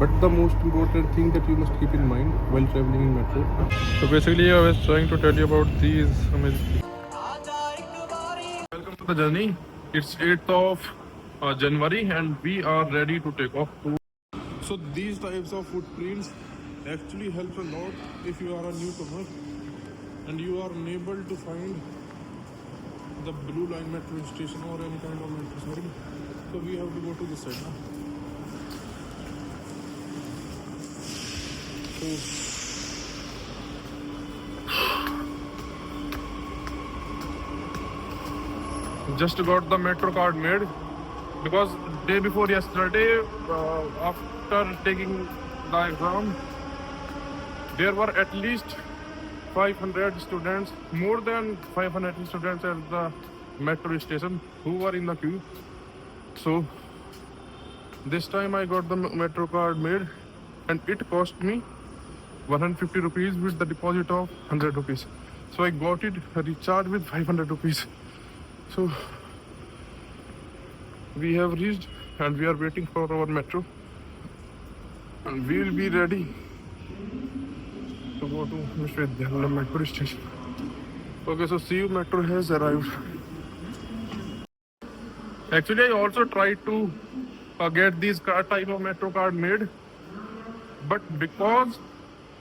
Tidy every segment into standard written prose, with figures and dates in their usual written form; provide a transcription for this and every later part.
But the most important thing that you must keep in mind while traveling in metro. So basically, I was trying to tell you about these amazing. Welcome to the journey. It's 8th of January, and we are ready to take off. So these types of footprints actually help a lot if you are a newcomer and you are unable to find the blue line metro station or any kind of metro side. So we have to go to this side now. So just got the metro card made because day before yesterday, after taking the exam, there were at least 500 students, more than 500 students at the metro station who were in the queue. So this time I got the metro card made and it cost me 150 rupees with the deposit of 100 rupees. So I got it recharged with 500 rupees. So we have reached and we are waiting for our metro and we will be ready to go to Vishwavidyalaya metro station. Okay, so see you, metro has arrived. Actually, I also tried to get these type of metro card made, but because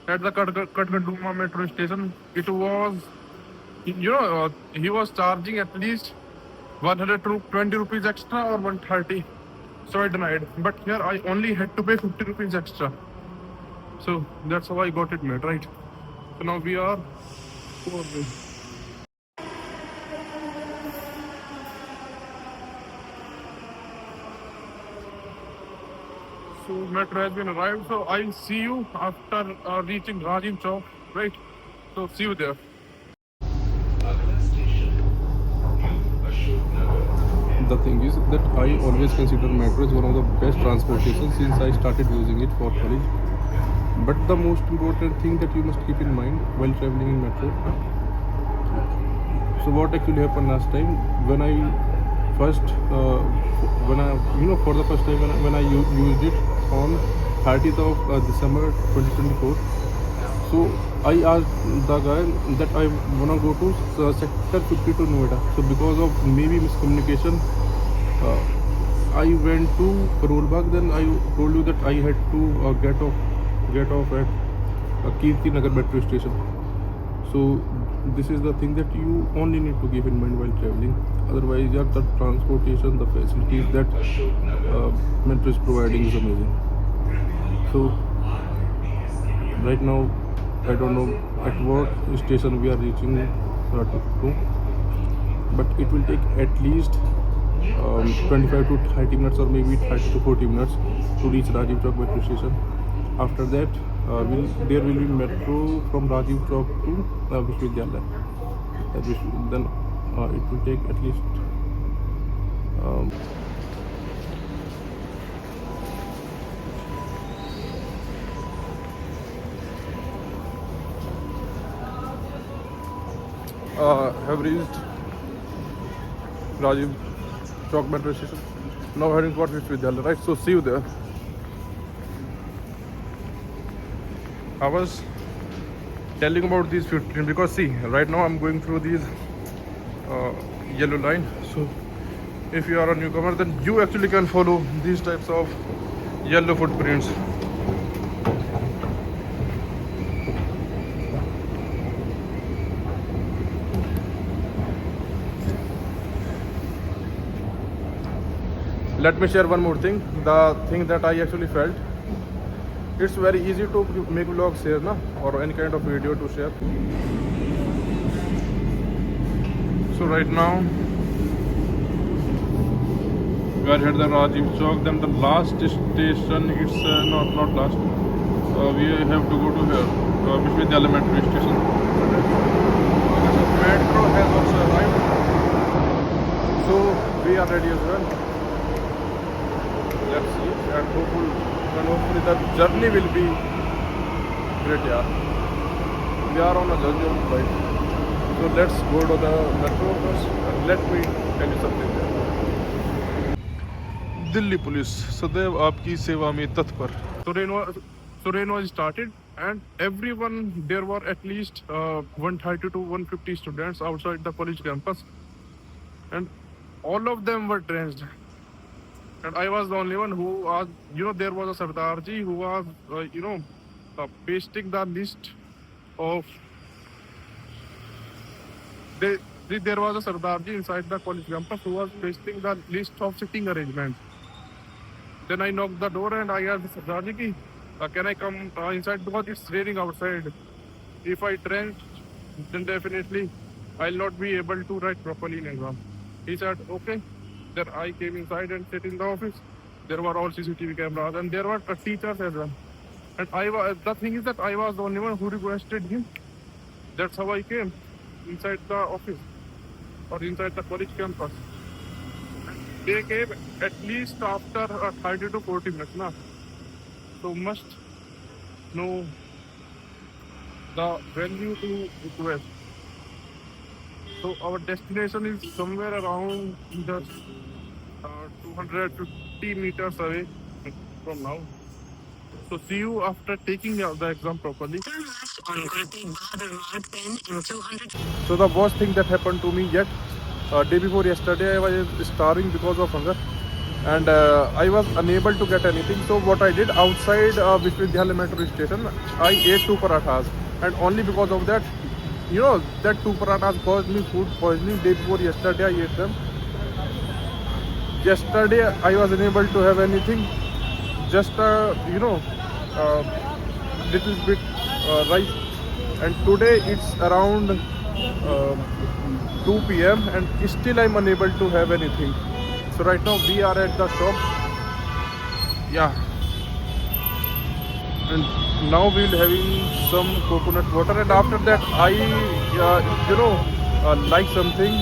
at the Kathganduma metro station, it was, he was charging at least 120 rupees extra or 130. So I denied. But here I only had to pay 50 rupees extra. So that's how I got it made, right? So now we are over. So metro has been arrived. So I'll see you after reaching Rajiv Chowk, right? So see you there. The thing is that I always consider metro as one of the best transportation since I started using it for college. But the most important thing that you must keep in mind while traveling in metro. So what actually happened last time when I first, for the first time when I used it on 30th of December 2024. So I asked the guy that I wanna go to sector 50 to Noida. So because of maybe miscommunication, I went to Rollback. Then I told you that I had to get off at Kirti Nagar metro station. So this is the thing that you only need to keep in mind while traveling. Otherwise, yeah, the transportation, the facilities that metro is providing is amazing. So right now, I don't know at what station we are reaching to, but it will take at least 25 to 30 minutes or maybe 30 to 40 minutes to reach Rajiv Chowk metro station. After that, there will be metro from Rajiv Chowk to Vishwavidyalaya. Then it will take at least have reached Rajiv Chowk metro station. Now heading towards Vishwavidyalaya, right? So see you there. I was telling about these 15 because see, right now I'm going through these yellow line. So if you are a newcomer, then you actually can follow these types of yellow footprints. Let me share one more thing. The thing that I actually felt, it's very easy to make vlogs here, na, or any kind of video to share. So right now we are at the Rajiv Chowk. Then the last station, it's not last. We have to go to here, Vishwavidyalaya metro station. Metro has also arrived. So we are ready as well. Let's see, and hopefully the journey will be great. Yeah, we are on a journey of flight. So let's go to the metro first and let me tell you something there. Delhi police सदैव आपकी सेवा में तत्पर. So rain was started, and everyone, there were at least 130 to 150 students outside the college campus, and all of them were drenched. And I was the only one who was, there was a Sardarji who was, pasting the list of. There was a Sardarji inside the college campus who was pasting the list of sitting arrangements. Then I knocked the door and I asked Sardarji ki, can I come inside because it's raining outside. If I drench, then definitely I'll not be able to write properly in exam. He said, okay. Then I came inside and sat in the office. There were all CCTV cameras and there were teachers as well. And the thing is that I was the only one who requested him. That's how I came inside the office or inside the college campus. They came at least after 30 to 40 minutes. Na? So must know the value to request. So our destination is somewhere around just 250 meters away from now. So see you after taking the exam properly. So the worst thing that happened to me yet, day before yesterday I was starving because of hunger, and I was unable to get anything. So what I did outside Vishwavidyalaya metro station, I ate 2 parathas, and only because of that, that 2 parathas caused me food poisoning. Day before yesterday I ate them. Yesterday I was unable to have anything, just little bit rice, and today it's around 2 p.m. and still I'm unable to have anything. So right now we are at the shop, and now we'll having some coconut water, and after that I like something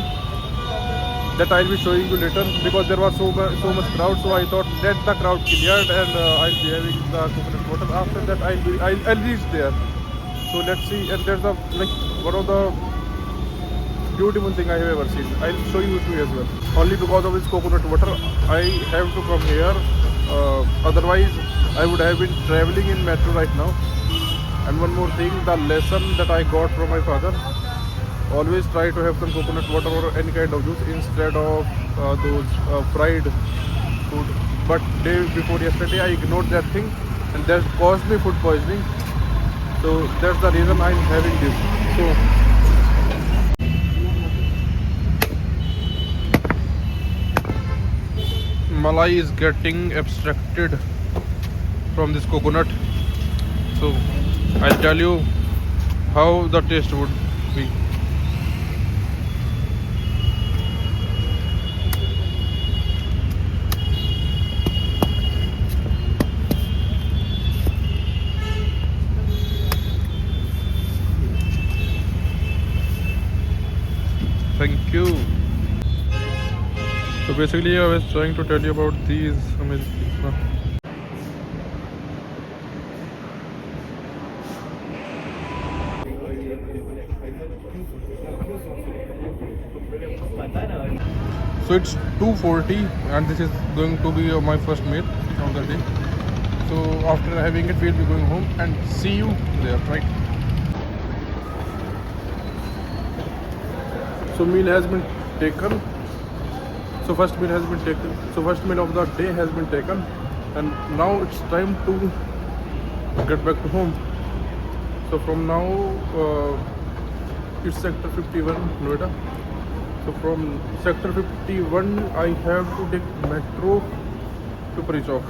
that I'll be showing you later, because there was so much crowd. So I thought let the crowd cleared and I'll be having the coconut water. After that I'll reach there. So let's see. And there's one of the beautiful thing I have ever seen. I'll show you too as well. Only because of this coconut water I have to come here. Otherwise I would have been traveling in metro right now. And one more thing, the lesson that I got from my father: always try to have some coconut water or any kind of juice instead of those fried food. But day before yesterday I ignored that thing, and that caused me food poisoning. So that's the reason I'm having this. So malai is getting abstracted from this coconut. So I'll tell you how the taste would be. Thank you. So basically I was trying to tell you about these amazing things. So it's 2:40 and this is going to be my first meal of the day. So after having it we'll be going home and see you there, right? So meal has been taken. So first meal has been taken. So first meal of the day has been taken, and now it's time to get back to home. So from now it's sector 51 Noida. So from sector 51 I have to take metro to Pari Chowk.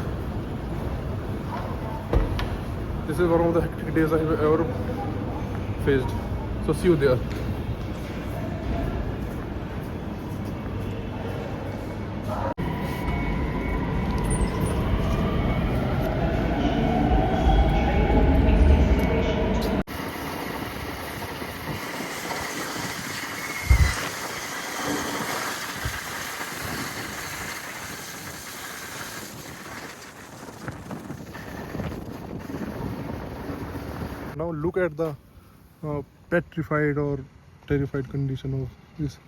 This is one of the hectic days I have ever faced. So see you there. Now look at the petrified or terrified condition of this